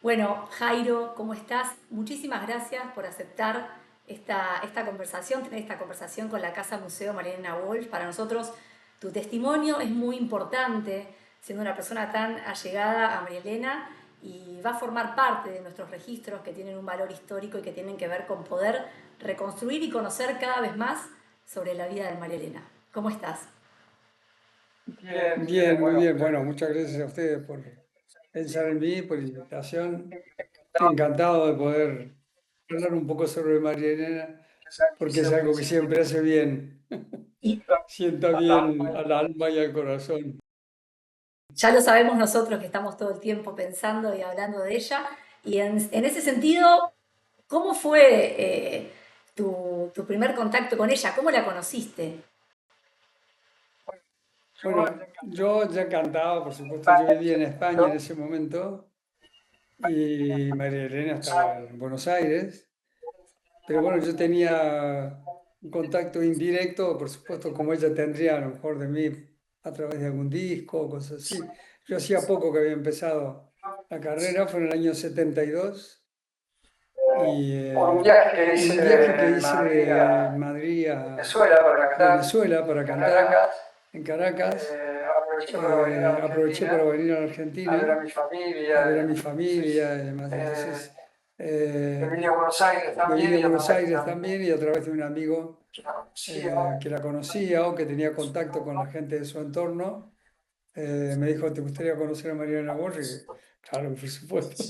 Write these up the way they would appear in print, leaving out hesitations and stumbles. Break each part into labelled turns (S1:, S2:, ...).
S1: Bueno, Jairo, ¿cómo estás? Muchísimas gracias por aceptar esta conversación, tener esta conversación con la Casa Museo Marielena Walsh. Para nosotros tu testimonio es muy importante, siendo una persona tan allegada a María Elena, y va a formar parte de nuestros registros que tienen un valor histórico y que tienen que ver con poder reconstruir y conocer cada vez más sobre la vida de María Elena. ¿Cómo estás?
S2: Bien, bien, muy bien. Bueno, muchas gracias a ustedes por pensar en mí, por la invitación. Estoy encantado de poder hablar un poco sobre María Elena, porque es algo que siempre hace bien.
S1: Y
S2: Sienta bien al alma y al corazón.
S1: ya lo sabemos nosotros que estamos todo el tiempo pensando y hablando de ella. Y en ese sentido, ¿cómo fue tu primer contacto con ella? ¿Cómo la conociste?
S2: Bueno, yo ya cantaba, por supuesto, yo vivía en España en ese momento y María Elena estaba en Buenos Aires, pero bueno, yo tenía un contacto indirecto, por supuesto, como ella tendría a lo mejor de mí a través de algún disco o cosas así. Yo hacía poco que había empezado la carrera, fue en el año 72 y
S3: Por un viaje que
S2: en
S3: hice
S2: un viaje que
S3: de
S2: hice
S3: Madrid
S2: de
S3: a
S2: Madrid a
S3: Venezuela para cantar
S2: Venezuela para
S3: en
S2: cantar
S3: Caracas,
S2: en Caracas.
S3: aproveché para venir a la
S2: Aproveché para
S3: Argentina
S2: venir a la
S3: a ver a
S2: Argentina
S3: mi
S2: a
S3: familia.
S2: ver a mi familia y demás.
S3: Eh,
S2: Entonces,
S3: me
S2: eh,
S3: vine a Buenos Aires
S2: me
S3: también
S2: vine a
S3: y a
S2: Buenos
S3: través de un
S2: Aires
S3: amigo
S2: también y a través de un amigo
S3: que la conocía,
S2: que la conocía o que tenía contacto con la gente de su entorno, me dijo, ¿te gustaría conocer a Mariana Borges? Y claro, por supuesto,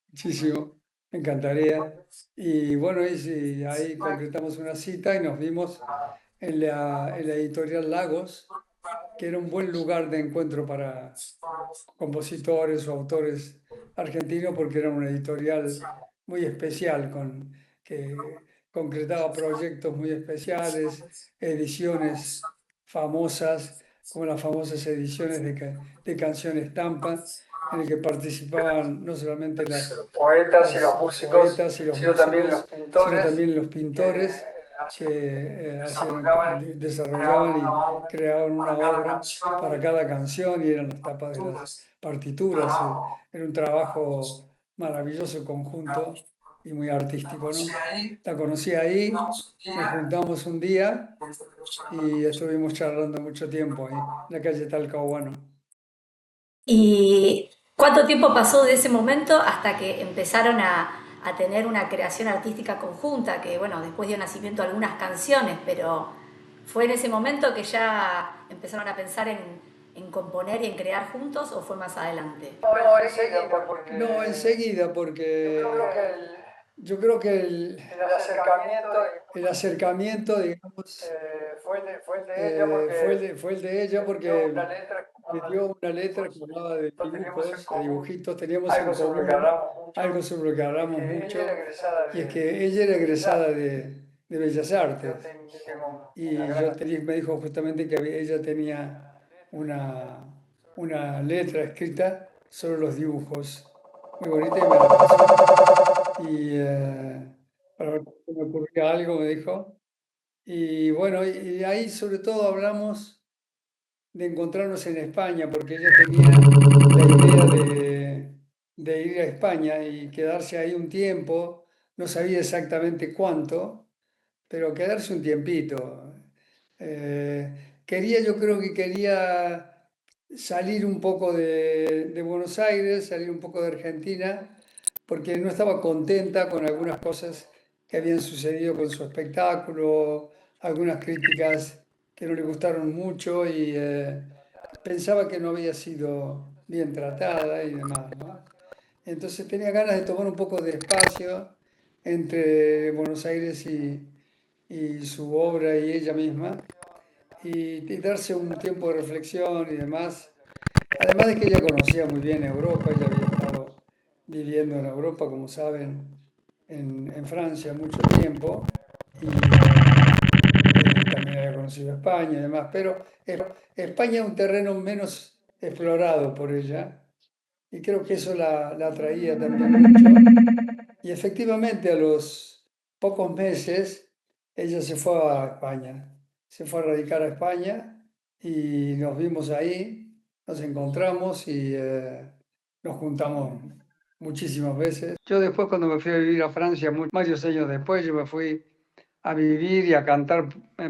S2: muchísimo, me encantaría. Y bueno, y sí, ahí concretamos una cita y nos vimos en la editorial Lagos, que era un buen lugar de encuentro para compositores o autores argentinos, porque era una editorial muy especial, que concretaba proyectos muy especiales, ediciones famosas, como las famosas ediciones de Canción Estampa, en el que participaban no solamente
S3: los poetas y
S2: los
S3: los músicos,
S2: poetas y los
S3: sino también los
S2: músicos, sino
S3: pintores
S2: también los
S3: que
S2: pintores que
S3: desarrollaban,
S2: desarrollaban
S3: creaban una
S2: y
S3: obra
S2: creaban una
S3: para cada
S2: obra para
S3: canción,
S2: cada canción y eran las tapas de las
S3: dudas,
S2: partituras. Era un trabajo maravilloso conjunto y muy
S3: la
S2: artístico,
S3: conocí
S2: ¿no?
S3: ahí,
S2: La conocí ahí,
S3: nos
S2: nos
S3: unía,
S2: juntamos un día
S3: estuvimos hablando
S2: y
S3: mucho.
S2: estuvimos charlando mucho tiempo ahí, en la calle Talcahuano.
S1: ¿Y cuánto tiempo pasó de ese momento hasta que empezaron a tener una creación artística conjunta? Que bueno, después dio nacimiento a algunas canciones, pero ¿fue en ese momento que ya empezaron a pensar en componer y en crear juntos o fue más adelante?
S3: No, enseguida,
S2: No,
S3: porque
S2: enseguida,
S3: yo creo
S2: porque
S3: que
S2: yo creo que
S3: el acercamiento
S2: el acercamiento, digamos,
S3: fue el de ella porque
S2: fue el de ella
S3: me dio una
S2: porque
S3: letra que
S2: me
S3: hablaba de
S2: dio una letra que
S3: dibujos,
S2: hablaba de
S3: lo teníamos en
S2: dibujos, de
S3: común,
S2: dibujitos, teníamos en
S3: algo sobre lo que
S2: común
S3: hablamos
S2: algo
S3: mucho,
S2: sobre lo que
S3: y
S2: hablamos
S3: que ella era
S2: mucho,
S3: egresada
S2: y es que ella era
S3: de Bellas
S2: egresada
S3: Artes.
S2: de Bellas
S3: Yo
S2: Artes,
S3: tengo una
S2: y
S3: gran admiración
S2: me dijo justamente que ella tenía una, una letra escrita sobre los dibujos, muy bonita, y me la pasó, y para ver si me ocurría algo, me dijo. Y bueno, y ahí sobre todo hablamos de encontrarnos en España, porque ella tenía la idea de ir a España y quedarse ahí un tiempo, no sabía exactamente cuánto, pero quedarse un tiempito. Yo creo que quería salir un poco de Buenos Aires, salir un poco de Argentina, porque no estaba contenta con algunas cosas que habían sucedido con su espectáculo, algunas críticas que no le gustaron mucho y pensaba que no había sido bien tratada y demás, ¿no? Entonces tenía ganas de tomar un poco de espacio entre Buenos Aires y su obra y ella misma y darse un tiempo de reflexión y demás. Además de que ella conocía muy bien Europa, ella había estado viviendo en Europa, como saben, en Francia mucho tiempo y también había conocido España y demás, pero España es un terreno menos explorado por ella y creo que eso la atraía también mucho. Y efectivamente a los pocos meses ella se fue a España, se fue a radicar a España y nos vimos ahí, nos encontramos y nos juntamos muchísimas veces. Yo después cuando me fui a vivir a Francia, varios años después, yo me fui a vivir y a cantar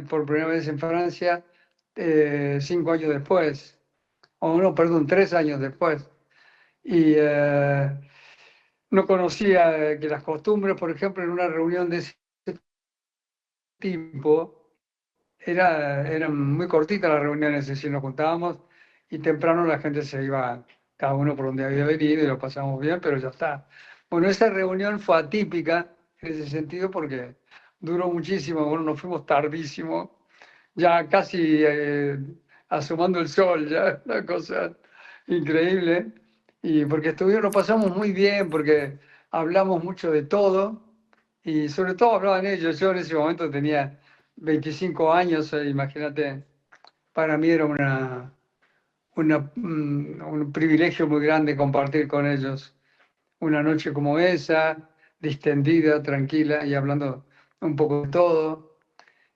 S2: por primera vez en Francia 5 años después, o no, perdón, 3 años después. Y no conocía que las costumbres, por ejemplo, en una reunión de ese tipo, eran muy cortitas las reuniones, es decir, nos juntábamos y temprano la gente se iba, cada uno por donde había venido y lo pasamos bien, pero ya está. Bueno, esa reunión fue atípica en ese sentido porque duró muchísimo, bueno, nos fuimos tardísimo, ya casi asomando el sol, ya, una cosa increíble. Y porque estuvimos, lo pasamos muy bien, porque hablamos mucho de todo y sobre todo hablaban ellos. Yo en ese momento tenía 25 años, imagínate, para mí era un privilegio muy grande compartir con ellos una noche como esa, distendida, tranquila y hablando un poco de todo.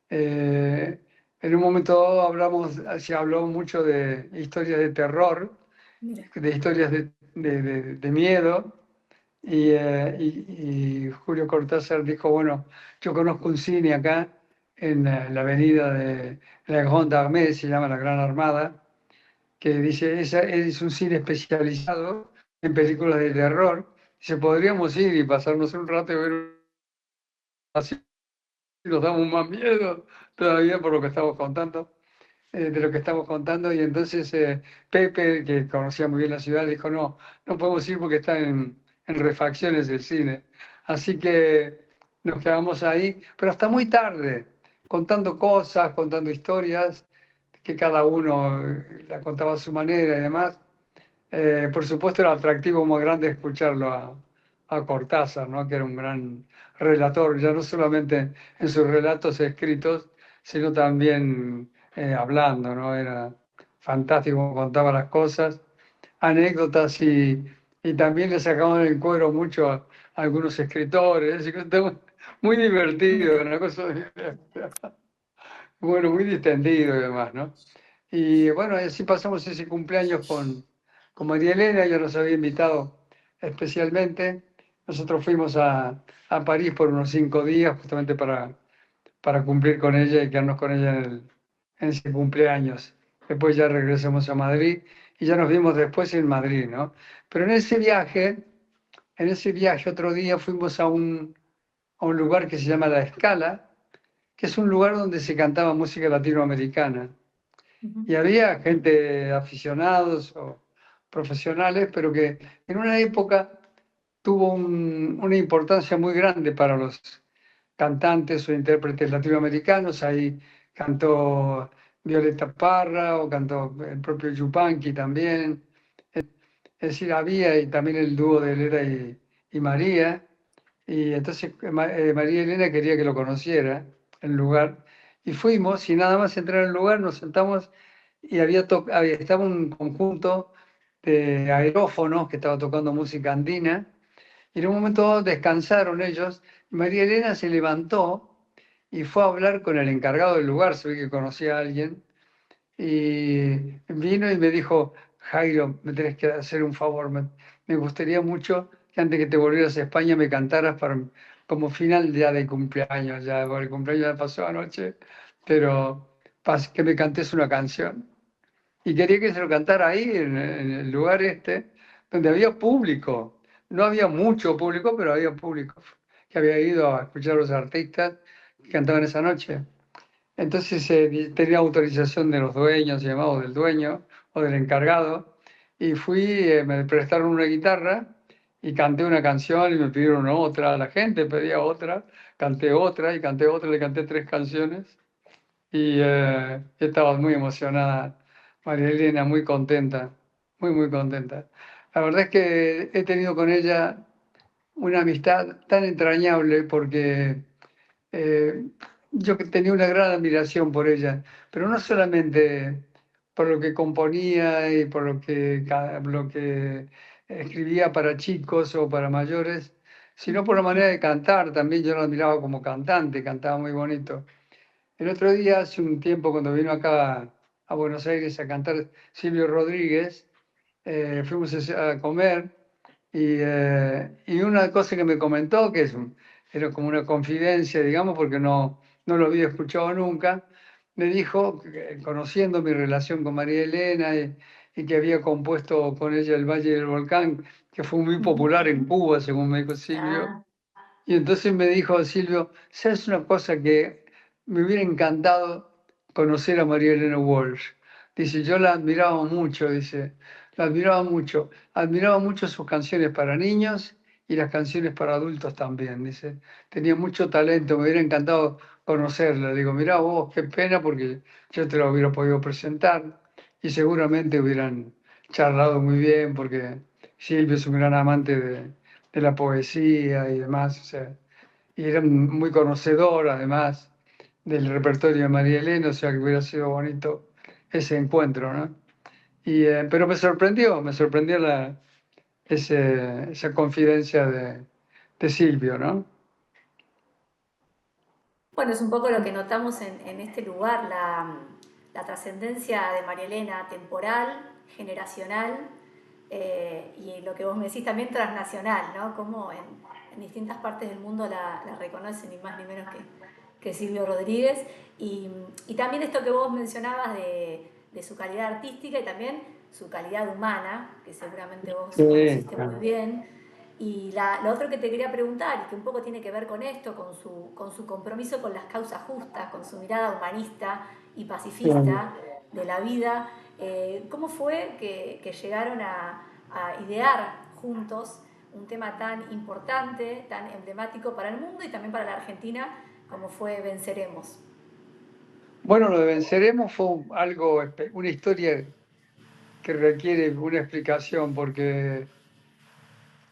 S2: En un momento dado se habló mucho de historias de terror,
S1: Mira,
S2: de historias de miedo, y Julio Cortázar dijo, bueno, yo conozco un cine acá en la avenida de la Grande Armée, se llama la Gran Armada, que dice, es un cine especializado en películas de terror. Dice, podríamos ir y pasarnos un rato y ver así, nos damos más miedo todavía por lo que estamos contando. De lo que estamos contando, y entonces Pepe, que conocía muy bien la ciudad, dijo, no, no podemos ir porque está en refacciones el cine. Así que nos quedamos ahí, pero hasta muy tarde, contando cosas, contando historias, que cada uno la contaba a su manera y demás. Por supuesto, era atractivo más grande escucharlo a Cortázar, ¿no? Que era un gran relator, ya no solamente en sus relatos escritos, sino también hablando, ¿no? Era fantástico cómo contaba las cosas, anécdotas, y también le sacaban el cuero mucho a algunos escritores, muy divertido,
S1: mira.
S2: una cosa, bueno, muy distendido y demás, ¿no? Y bueno, así pasamos ese cumpleaños con María Elena, ella nos había invitado especialmente. Nosotros fuimos a París por unos 5 días justamente para cumplir con ella y quedarnos con ella en ese cumpleaños. Después ya regresamos a Madrid y ya nos vimos después en Madrid, ¿no? Pero en ese viaje otro día fuimos a un lugar que se llama La Escala, que es un lugar donde se cantaba música latinoamericana.
S1: Ujú,
S2: Y había gente, aficionados o profesionales, pero que en una época tuvo una importancia muy grande para los cantantes o intérpretes latinoamericanos. Ahí cantó Violeta Parra o cantó el propio Yupanqui también. Es decir, había, y también el dúo de Elena y María. Y entonces María Elena quería que lo conociera, el lugar. Y fuimos, y nada más entrar al lugar, nos sentamos y estaba un conjunto de aerófonos que estaba tocando música andina. Y en un momento dado descansaron ellos. Y María Elena se levantó y fue a hablar con el encargado del lugar, se ve que conocía a alguien. Y vino y me dijo, Jairo, me tenés que hacer un favor, me gustaría mucho que antes que te volvieras a España me cantaras como final ya de cumpleaños, ya, porque el cumpleaños ya pasó anoche, pero que me cantes una canción. Y quería que se lo cantara ahí, en el lugar este, donde había público. No había mucho público, pero había público que había ido a escuchar a los artistas que cantaban esa noche. Entonces tenía autorización de los dueños, llamados del dueño o del encargado, y fui, me prestaron una guitarra y canté una canción y me pidieron otra, la gente pedía otra, canté otra y canté otra, le canté 3 canciones y estaba muy emocionada, María Elena, muy contenta, muy, muy contenta. La verdad es que he tenido con ella una amistad tan entrañable porque eh, yo que tenía una gran admiración por ella, pero no solamente por lo que componía y por lo que escribía para chicos o para mayores, sino por la manera de cantar. También yo la admiraba como cantante, cantaba muy bonito. El otro día, hace un tiempo, cuando vino acá a Buenos Aires a cantar Silvio Rodríguez, fuimos a comer Y una cosa que me comentó, era como una confidencia, digamos, porque no lo había escuchado nunca, me dijo, conociendo mi relación con María Elena y que había compuesto con ella El Valle del Volcán, que fue muy popular en Cuba, según me dijo Silvio.
S1: Ah,
S2: Y entonces me dijo Silvio, ¿sabes una cosa que me hubiera encantado conocer a María Elena Walsh? Dice, yo la admiraba mucho, dice, la admiraba mucho sus canciones para niños y las canciones para adultos también, dice, tenía mucho talento, me hubiera encantado conocerla. Digo, mirá vos, qué pena porque yo te la hubiera podido presentar y seguramente hubieran charlado muy bien porque Silvio es un gran amante de la poesía y demás, o sea, y era muy conocedor además del repertorio de María Elena, o sea que hubiera sido bonito ese encuentro, ¿no? Pero me sorprendió esa confidencia de Silvio, ¿no?
S1: bueno, es un poco lo que notamos en este lugar, la trascendencia de María Elena temporal, generacional y lo que vos me decís también transnacional, ¿no? Como en distintas partes del mundo la reconocen ni más ni menos que Silvio Rodríguez. Y también esto que vos mencionabas de su calidad artística y también su calidad humana, que seguramente vos
S2: Sí,
S1: conociste muy
S2: claro.
S1: bien. Y lo otro que te quería preguntar, y que un poco tiene que ver con esto, con su compromiso con las causas justas, con su mirada humanista y pacifista de la vida, ¿cómo fue que llegaron a idear juntos un tema tan importante, tan emblemático para el mundo y también para la Argentina, como fue Venceremos?
S2: Bueno, lo de Venceremos fue una historia que requiere una explicación, porque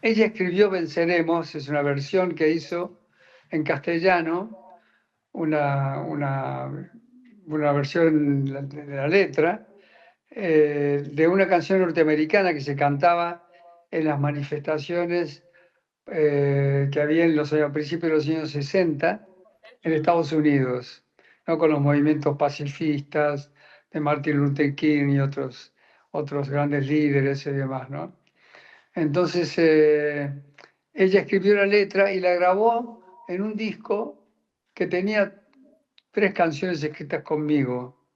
S2: ella escribió Venceremos, es una versión que hizo en castellano, una, una versión de la letra, de una canción norteamericana que se cantaba en las manifestaciones que había a principios de los años 60 en Estados Unidos, ¿no? Con los movimientos pacifistas de Martin Luther King y otros grandes líderes y demás, ¿no? Entonces, ella escribió la letra y la grabó en un disco que tenía 3 canciones escritas conmigo.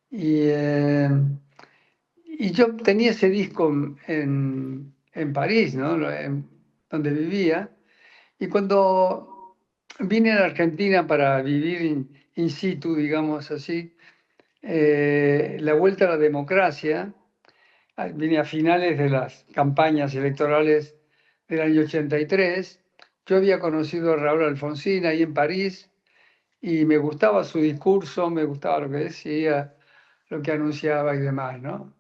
S2: Y, eh, y yo tenía ese disco en París, ¿no? Donde vivía. Y cuando vine a la Argentina para vivir in situ, digamos así, la vuelta a la democracia, vine a finales de las campañas electorales del año 83. Yo había conocido a Raúl Alfonsín ahí en París y me gustaba su discurso, me gustaba lo que decía, lo que anunciaba y demás, ¿no?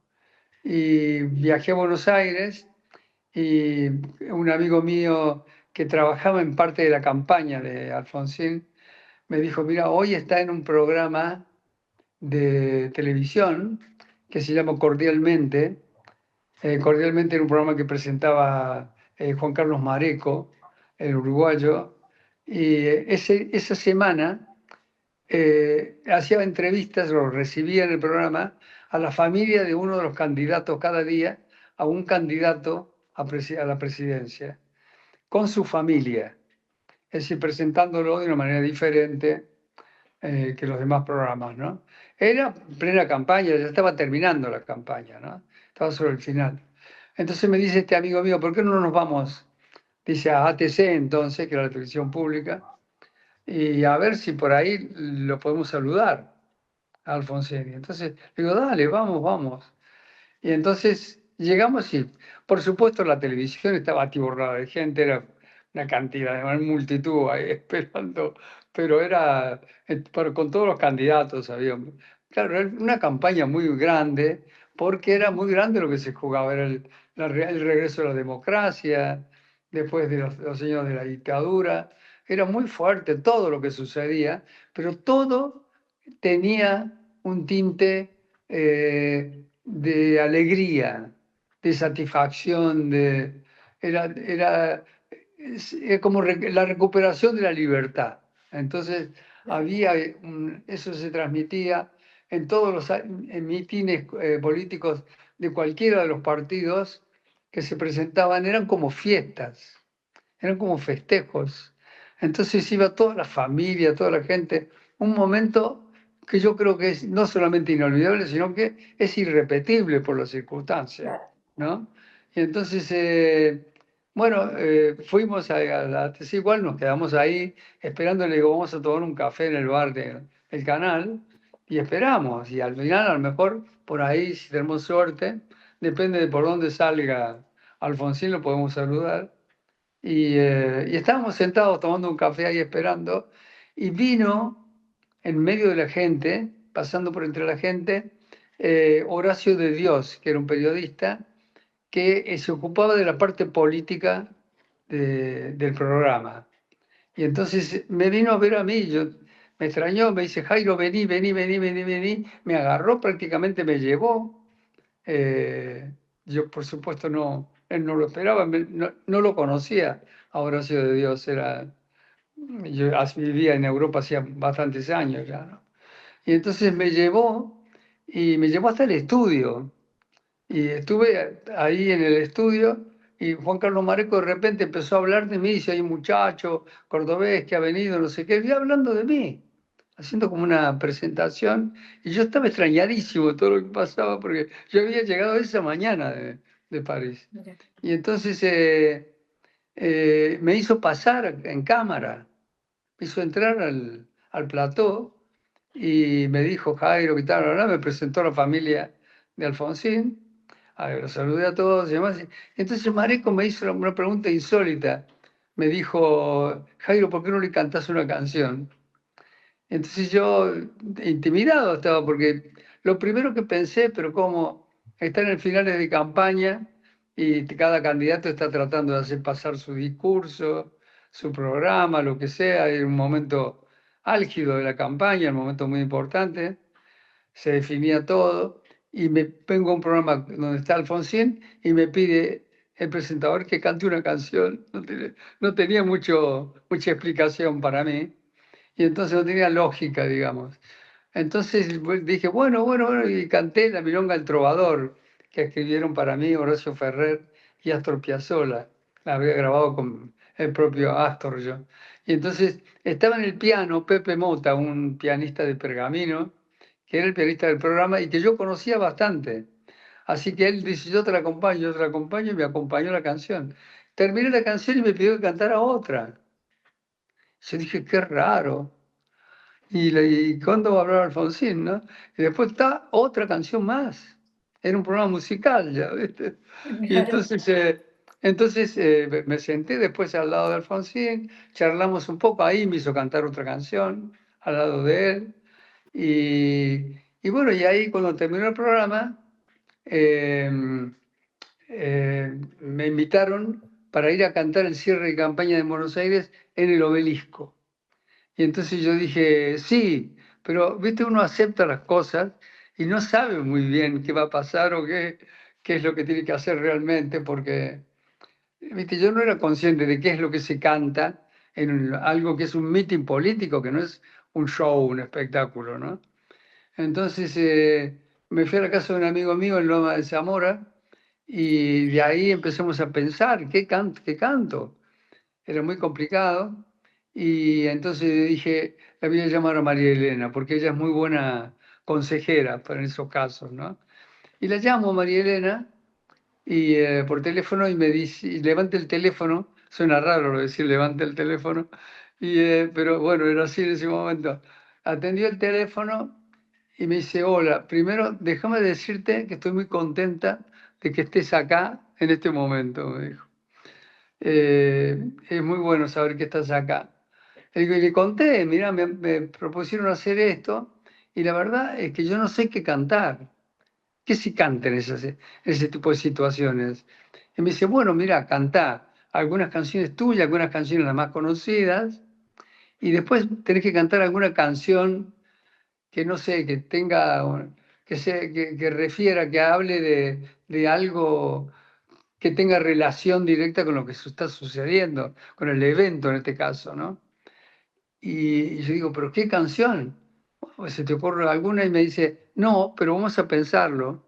S2: Y viajé a Buenos Aires y un amigo mío que trabajaba en parte de la campaña de Alfonsín me dijo, mira, hoy está en un programa de televisión que se llama Cordialmente. Cordialmente era un programa que presentaba Juan Carlos Mareco, el uruguayo, y esa semana hacía entrevistas, lo recibía en el programa, a la familia de uno de los candidatos cada día, a un candidato a la presidencia, con su familia, es decir, presentándolo de una manera diferente que los demás programas, ¿no? Era plena campaña, ya estaba terminando la campaña, ¿no? Estaba sobre el final. Entonces me dice este amigo mío, ¿por qué no nos vamos? Dice a ATC entonces, que era la televisión pública, y a ver si por ahí lo podemos saludar a Alfonsín. Y entonces le digo, dale, vamos, vamos. Y entonces llegamos y, por supuesto, la televisión estaba atiborrada de gente, era una cantidad, una multitud ahí esperando, pero con todos los candidatos había. Claro, era una campaña muy grande, porque era muy grande lo que se jugaba, era el regreso a la democracia, después de los años de la dictadura, era muy fuerte todo lo que sucedía, pero todo tenía un tinte de alegría, de satisfacción, era como la recuperación de la libertad. Entonces, eso se transmitía en todos los en mítines políticos de cualquiera de los partidos, que se presentaban eran como fiestas, eran como festejos. Entonces iba toda la familia, toda la gente, un momento que yo creo que es no solamente inolvidable, sino que es irrepetible por las circunstancias,
S1: Claro.
S2: ¿no? Y entonces, bueno, fuimos a la TC igual, nos quedamos ahí esperando, le digo, vamos a tomar un café en el bar del canal, y esperamos, y al final a lo mejor por ahí, si tenemos suerte, depende de por dónde salga Alfonsín, lo podemos saludar. Y estábamos sentados tomando un café ahí esperando, y vino en medio de la gente, pasando por entre la gente, Horacio de Dios, que era un periodista que se ocupaba de la parte política del programa. Y entonces me vino a ver a mí, me extrañó, me dice, Jairo, vení, vení, vení, vení, vení, me agarró, prácticamente me llevó. Eh, yo, por supuesto, él no lo esperaba, no lo conocía a Horacio de Dios, yo vivía en Europa hacía bastantes años ya, ¿no? Y entonces me llevó hasta el estudio, y estuve ahí en el estudio, y Juan Carlos Mareco de repente empezó a hablar de mí, dice, hay un muchacho cordobés que ha venido, no sé qué, y hablando de mí, haciendo como una presentación, y yo estaba extrañadísimo de todo lo que pasaba, porque yo había llegado esa mañana de París.
S1: Mira.
S2: Y entonces me hizo pasar en cámara, me hizo entrar al plató, y me dijo, Jairo, ¿qué tal? Me presentó a la familia de Alfonsín, los saludé a todos y demás. Entonces Mareco me hizo una pregunta insólita. Me dijo, Jairo, ¿por qué no le cantás una canción? Entonces yo, intimidado estaba, porque lo primero que pensé, pero como están en finales de campaña y cada candidato está tratando de hacer pasar su discurso, su programa, lo que sea, en un momento álgido de la campaña, un momento muy importante, se definía todo, y me vengo a un programa donde está Alfonsín y me pide el presentador que cante una canción. No tenía mucha explicación para mí, y entonces no tenía lógica, digamos. Entonces dije, bueno, bueno, bueno, y canté la milonga El Trovador, que escribieron para mí Horacio Ferrer y Astor Piazzolla. La había grabado con el propio Astor yo. Y entonces estaba en el piano Pepe Mota, un pianista de Pergamino, que era el pianista del programa y que yo conocía bastante. Así que él dice, yo te la acompaño, y me acompañó la canción. Terminé la canción y me pidió que cantara otra. Yo dije, qué raro. ¿Y cuándo va a hablar Alfonsín, no? Y después está otra canción más. Era un programa musical, ya, ¿viste? Y
S1: Claro.
S2: entonces me senté después al lado de Alfonsín, charlamos un poco, ahí me hizo cantar otra canción al lado de él. Y bueno, y ahí cuando terminó el programa, eh, me invitaron para ir a cantar el cierre de campaña de Buenos Aires en el Obelisco. Y entonces yo dije, sí, pero viste, uno acepta las cosas y no sabe muy bien qué va a pasar o qué es lo que tiene que hacer realmente, porque, viste, yo no era consciente de qué es lo que se canta en algo que es un mitin político, que no es un show, un espectáculo, ¿no? Entonces me fui a la casa de un amigo mío en Loma de Zamora, y de ahí empezamos a pensar, ¿qué canto? Era muy complicado, y entonces dije, la voy a llamar a María Elena, porque ella es muy buena consejera para esos casos, ¿no? Y la llamo a María Elena, y por teléfono, y me dice, y levanta el teléfono, suena raro lo de decir levanta el teléfono, pero bueno, era así en ese momento. Atendió el teléfono y me dice, hola, primero déjame decirte que estoy muy contenta de que estés acá en este momento, me dijo. Es muy bueno saber que estás acá. Y le conté, mira, me propusieron hacer esto, y la verdad es que yo no sé qué cantar. ¿Qué se canta en ese tipo de situaciones? Y me dice, bueno, mira, cantá algunas canciones tuyas, algunas canciones las más conocidas, y después tenés que cantar alguna canción que no sé, que tenga, que refiera, que hable de algo que tenga relación directa con lo que está sucediendo, con el evento en este caso, ¿no? Y yo digo, ¿pero qué canción? ¿Se te ocurre alguna? Y me dice, no, pero vamos a pensarlo.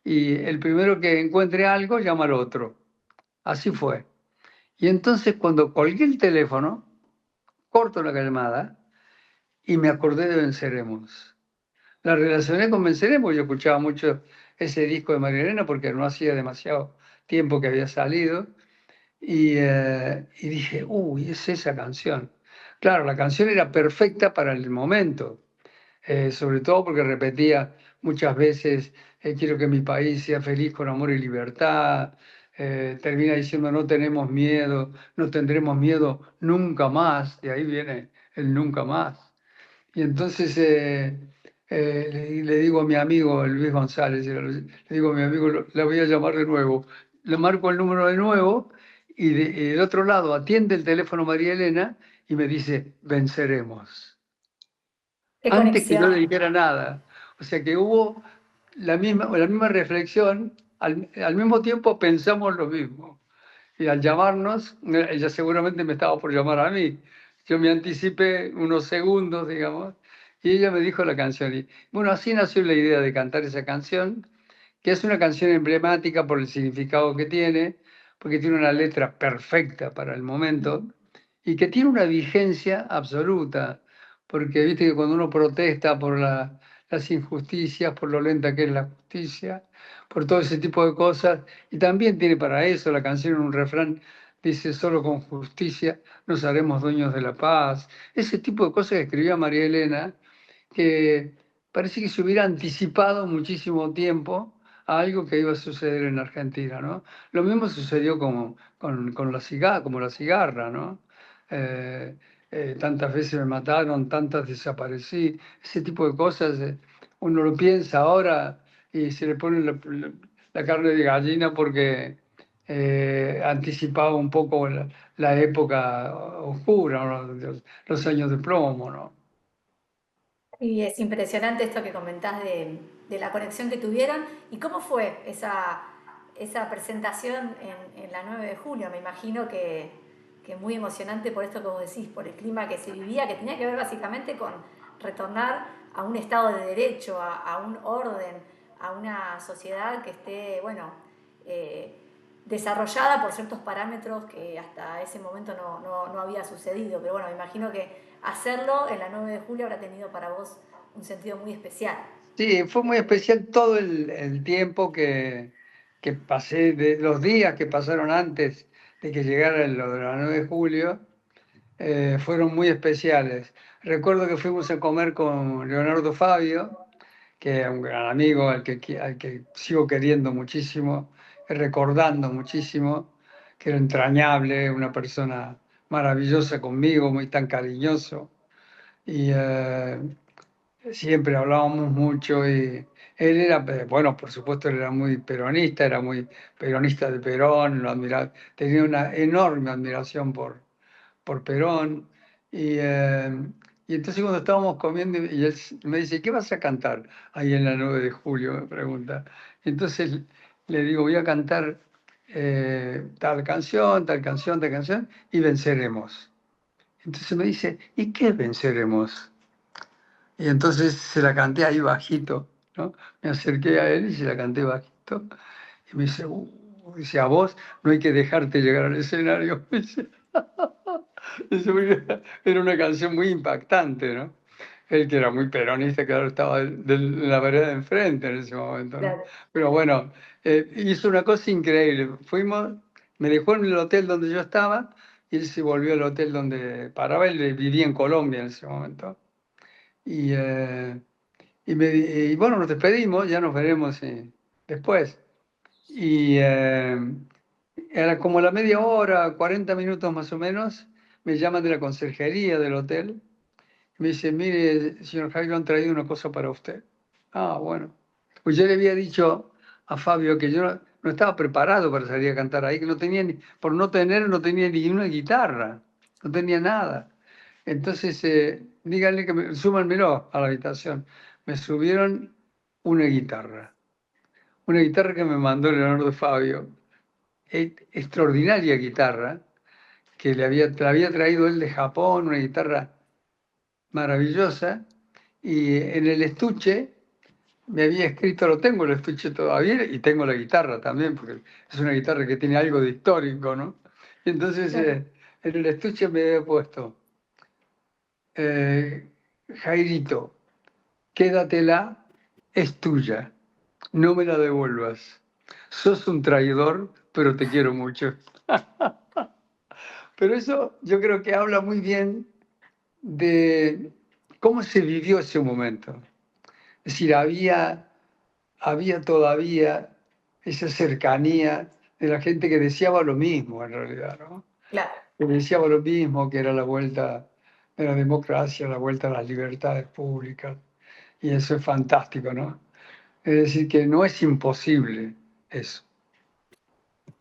S2: y el primero que encuentre algo llama al otro. Así fue. Y entonces cuando colgué el teléfono, corto la llamada y me acordé de Venceremos. La relacioné con Venceremos, yo escuchaba mucho ese disco de María Elena porque no hacía demasiado tiempo que había salido y dije, uy, es esa canción. Claro, la canción era perfecta para el momento, sobre todo porque repetía muchas veces, quiero que mi país sea feliz con amor y libertad, termina diciendo no tenemos miedo, no tendremos miedo nunca más, de ahí viene el nunca más. Y entonces le digo a mi amigo el Luis González, le digo a mi amigo, la voy a llamar de nuevo. Le marco el número de nuevo y del otro lado atiende el teléfono María Elena y me dice, venceremos.
S1: Qué
S2: Antes que yo le
S1: conexión.
S2: dijera nada. O sea que hubo la misma reflexión, al mismo tiempo pensamos lo mismo. Y al llamarnos, ella seguramente me estaba por llamar a mí. Yo me anticipé unos segundos, digamos, y ella me dijo la canción. Y bueno, así nació la idea de cantar esa canción, que es una canción emblemática por el significado que tiene, porque tiene una letra perfecta para el momento y que tiene una vigencia absoluta, porque viste que cuando uno protesta por las injusticias, por lo lenta que es la justicia, por todo ese tipo de cosas, y también tiene para eso la canción en un refrán, dice, solo con justicia nos haremos dueños de la paz. Ese tipo de cosas que escribía María Elena, que parece que se hubiera anticipado muchísimo tiempo a algo que iba a suceder en Argentina, ¿no? Lo mismo sucedió con como la cigarra, ¿no? Eh, Tantas veces me mataron, tantas desaparecí, ese tipo de cosas, uno lo piensa ahora y se le pone la carne de gallina porque anticipaba un poco la época oscura, ¿no? Los años de plomo, ¿no?
S1: Y es impresionante esto que comentás de la conexión que tuvieron. ¿Y cómo fue esa presentación en la 9 de julio? Me imagino que muy emocionante por esto que vos decís, por el clima que se vivía, que tenía que ver básicamente con retornar a un estado de derecho, a un orden, a una sociedad que esté, bueno, eh, desarrollada por ciertos parámetros que hasta ese momento no había sucedido. Pero bueno, me imagino que hacerlo en la 9 de julio habrá tenido para vos un sentido muy especial.
S2: Sí, fue muy especial todo el tiempo que pasé, de los días que pasaron antes de que llegara lo de la 9 de julio, fueron muy especiales. Recuerdo que fuimos a comer con Leonardo Fabio, que es un gran amigo al que sigo queriendo muchísimo, recordando muchísimo, que era entrañable, una persona maravillosa conmigo, muy tan cariñoso. Y siempre hablábamos mucho y él era, bueno, por supuesto, él era muy peronista de Perón, tenía una enorme admiración por Perón. Y, eh, y entonces cuando estábamos comiendo, y él me dice, ¿qué vas a cantar ahí en la 9 de julio? Me pregunta. Y entonces le digo, voy a cantar tal canción, tal canción, tal canción, y venceremos. Entonces me dice, ¿y qué venceremos? Y entonces se la canté ahí bajito, ¿no? Me acerqué a él y se la canté bajito. Y me dice, a vos no hay que dejarte llegar al escenario. Me dice. Eso era una canción muy impactante, ¿no? Él que era muy peronista, claro, estaba en la vereda de enfrente en ese momento, ¿no?
S1: Claro.
S2: Pero bueno, hizo una cosa increíble. Me dejó en el hotel donde yo estaba y él se volvió al hotel donde paraba. Él vivía en Colombia en ese momento. Y, eh, y bueno, nos despedimos, ya nos veremos después. Y era como a la media hora, 40 minutos más o menos, me llaman de la conserjería del hotel. Me dicen, mire, señor Jairo, han traído una cosa para usted. Ah, bueno. Pues yo le había dicho a Fabio que yo no estaba preparado para salir a cantar ahí, que no tenía por no tener, no tenía ni una guitarra, no tenía nada. Entonces, díganle que súbanmelo a la habitación. Me subieron una guitarra que me mandó Leonardo Fabio, extraordinaria guitarra, que la había traído él de Japón, una guitarra maravillosa, y en el estuche me había escrito, lo tengo el estuche todavía y tengo la guitarra también, porque es una guitarra que tiene algo de histórico, ¿no? Y entonces
S1: Claro.
S2: en el estuche me había puesto, Jairito, quédatela, es tuya, no me la devuelvas. Sos un traidor, pero te quiero mucho. Pero eso yo creo que habla muy bien de cómo se vivió ese momento. Es decir, había todavía esa cercanía de la gente que deseaba lo mismo en realidad, ¿no?
S1: Claro.
S2: Que deseaba lo mismo, que era la vuelta de la democracia, la vuelta a las libertades públicas. Y eso es fantástico, ¿no? Es decir, que no es imposible eso.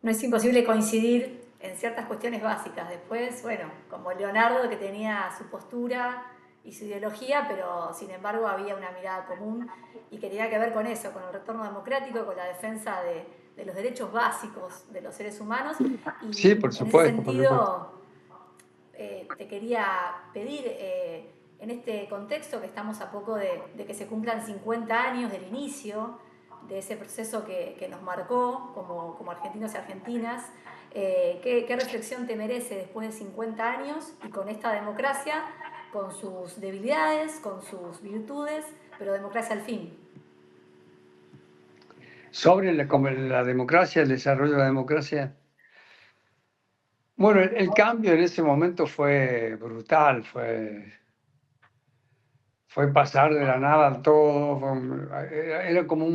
S1: No es imposible coincidir en ciertas cuestiones básicas. Después, bueno, como Leonardo que tenía su postura y su ideología, pero sin embargo había una mirada común y que tenía que ver con eso, con el retorno democrático, con la defensa de los derechos básicos de los seres humanos.
S2: Sí,
S1: Y
S2: por
S1: en ese
S2: supuesto, por supuesto.
S1: sentido, te quería pedir, en este contexto que estamos a poco de que se cumplan 50 años del inicio de ese proceso que nos marcó como argentinos y argentinas, ¿qué reflexión te merece después de 50 años y con esta democracia, con sus debilidades, con sus virtudes, pero democracia al fin?
S2: Sobre como la democracia, el desarrollo de la democracia. Bueno, el cambio en ese momento fue brutal, fue pasar de la nada a todo, era como,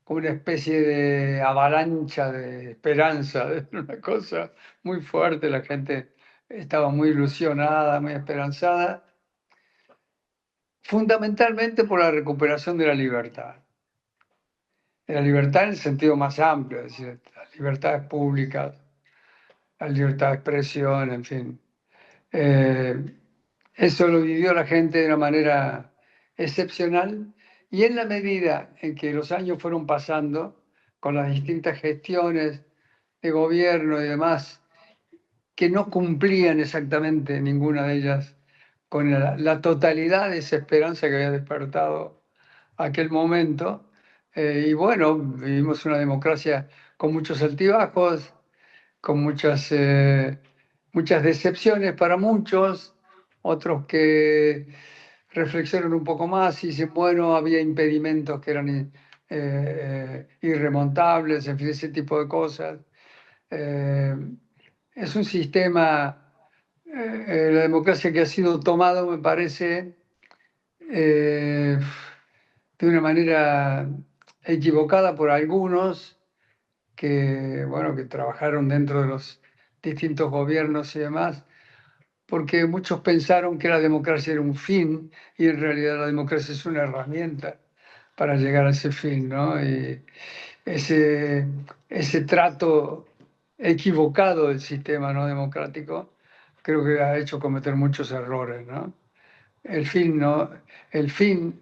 S2: como una especie de avalancha de esperanza, una cosa muy fuerte, la gente estaba muy ilusionada, muy esperanzada, fundamentalmente por la recuperación de la libertad en el sentido más amplio, es decir, las libertades públicas, la libertad de expresión, en fin. Eh, Eso lo vivió la gente de una manera excepcional y en la medida en que los años fueron pasando con las distintas gestiones de gobierno y demás, que no cumplían exactamente ninguna de ellas con la totalidad de esa esperanza que había despertado aquel momento. Y bueno, vivimos una democracia con muchos altibajos, con muchas decepciones para muchos, otros que reflexionan un poco más y dicen, bueno, había impedimentos que eran irremontables, en fin, ese tipo de cosas. Eh, es un sistema, la democracia que ha sido tomado, me parece, eh, de una manera equivocada por algunos que, bueno, que trabajaron dentro de los distintos gobiernos y demás, porque muchos pensaron que la democracia era un fin y en realidad la democracia es una herramienta para llegar a ese fin, ¿no? Y ese, ese trato equivocado del sistema no democrático creo que ha hecho cometer muchos errores, ¿no? El fin, ¿no? El fin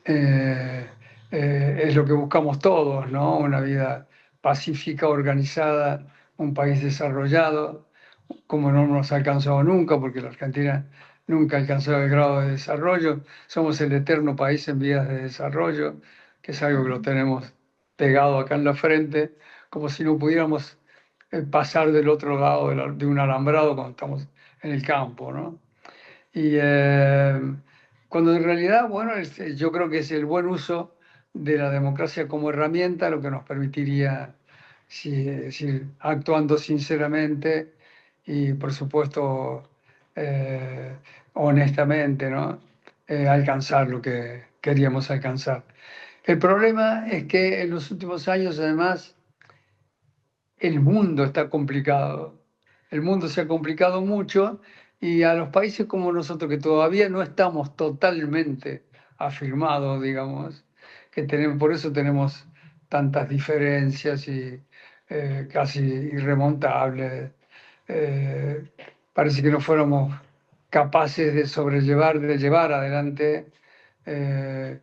S2: eh, es lo que buscamos todos, ¿no? Una vida pacífica, organizada, un país desarrollado, como no nos ha alcanzado nunca, porque la Argentina nunca ha alcanzado el grado de desarrollo. Somos el eterno país en vías de desarrollo, que es algo que lo tenemos pegado acá en la frente, como si no pudiéramos pasar del otro lado de un alambrado cuando estamos en el campo, ¿no? Y cuando en realidad, bueno, yo creo que es el buen uso de la democracia como herramienta lo que nos permitiría, si actuando sinceramente y por supuesto eh, honestamente, ¿no? Alcanzar lo que queríamos alcanzar. El problema es que en los últimos años, además, el mundo está complicado. El mundo se ha complicado mucho y a los países como nosotros, que todavía no estamos totalmente afirmados, digamos, que tenemos, por eso tenemos tantas diferencias y casi irremontables. Eh, Parece que no fuéramos capaces de sobrellevar, de llevar adelante eh,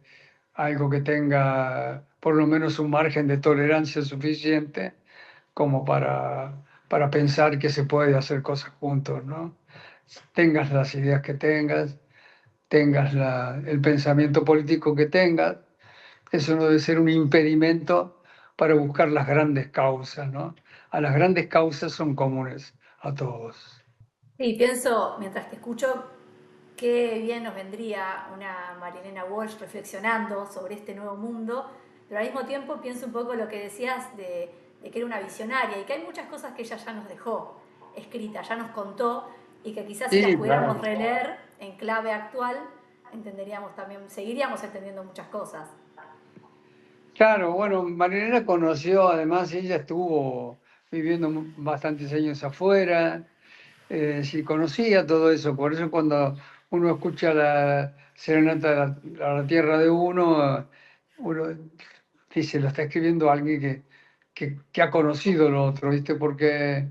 S2: algo que tenga por lo menos un margen de tolerancia suficiente como para pensar que se puede hacer cosas juntos, ¿no? Tengas las ideas que tengas, tengas el pensamiento político que tengas, eso no debe ser un impedimento para buscar las grandes causas, ¿no? A las grandes causas son comunes a todos.
S1: Sí, pienso, mientras te escucho, qué bien nos vendría una Marilena Walsh reflexionando sobre este nuevo mundo, pero al mismo tiempo pienso un poco lo que decías de que era una visionaria y que hay muchas cosas que ella ya nos dejó escritas, ya nos contó y que quizás si las
S2: Sí,
S1: pudiéramos
S2: claro.
S1: releer en clave actual, entenderíamos también, seguiríamos entendiendo muchas cosas.
S2: Claro, bueno, Marilena conoció, además ella estuvo viviendo bastantes años afuera, sí conocía todo eso, por eso cuando uno escucha la serenata a la tierra de uno, uno dice, lo está escribiendo alguien que ha conocido lo otro, ¿viste? Porque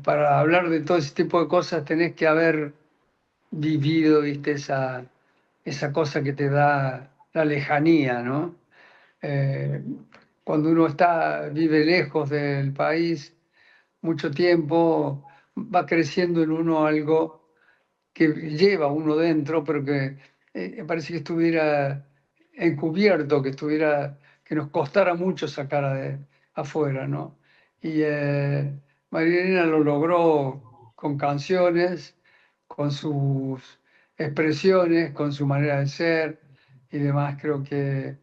S2: para hablar de todo ese tipo de cosas tenés que haber vivido, ¿viste? Esa cosa que te da la lejanía, ¿no? Eh, Cuando uno vive lejos del país mucho tiempo, va creciendo en uno algo que lleva uno dentro, pero que parece que estuviera encubierto, que nos costara mucho sacar afuera, ¿no? Y María Elena lo logró con canciones, con sus expresiones, con su manera de ser y demás. Creo que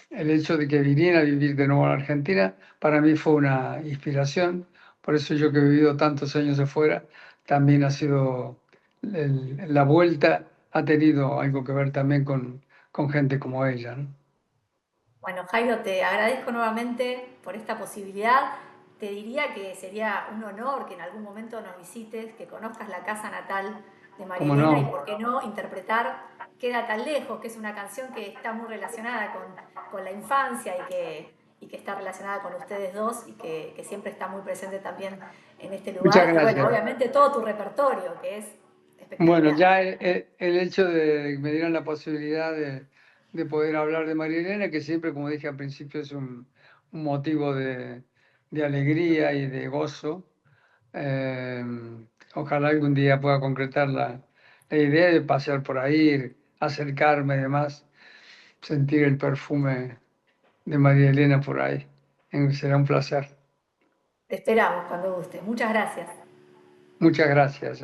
S2: el hecho de que viniera a vivir de nuevo a la Argentina, para mí fue una inspiración. Por eso yo que he vivido tantos años afuera, también ha sido, la vuelta ha tenido algo que ver también con gente como ella, ¿no?
S1: Bueno, Jairo, te agradezco nuevamente por esta posibilidad. Te diría que sería un honor que en algún momento nos visites, que conozcas la casa natal de María
S2: ¿Cómo
S1: Elena y,
S2: no?
S1: por qué no, interpretar Queda tan lejos, que es una canción que está muy relacionada con la infancia y que está relacionada con ustedes dos y que siempre está muy presente también en este
S2: Muchas
S1: lugar. Y bueno,
S2: gracias.
S1: obviamente todo tu repertorio, que es
S2: Bueno,
S1: espectacular.
S2: ya el hecho de que me dieran la posibilidad de poder hablar de María Elena, que siempre, como dije al principio, es un motivo de alegría y de gozo. Eh, Ojalá algún día pueda concretar la idea de pasear por ahí, acercarme y demás, sentir el perfume de María Elena por ahí. Será un placer.
S1: Te esperamos cuando guste. Muchas gracias.
S2: Muchas gracias.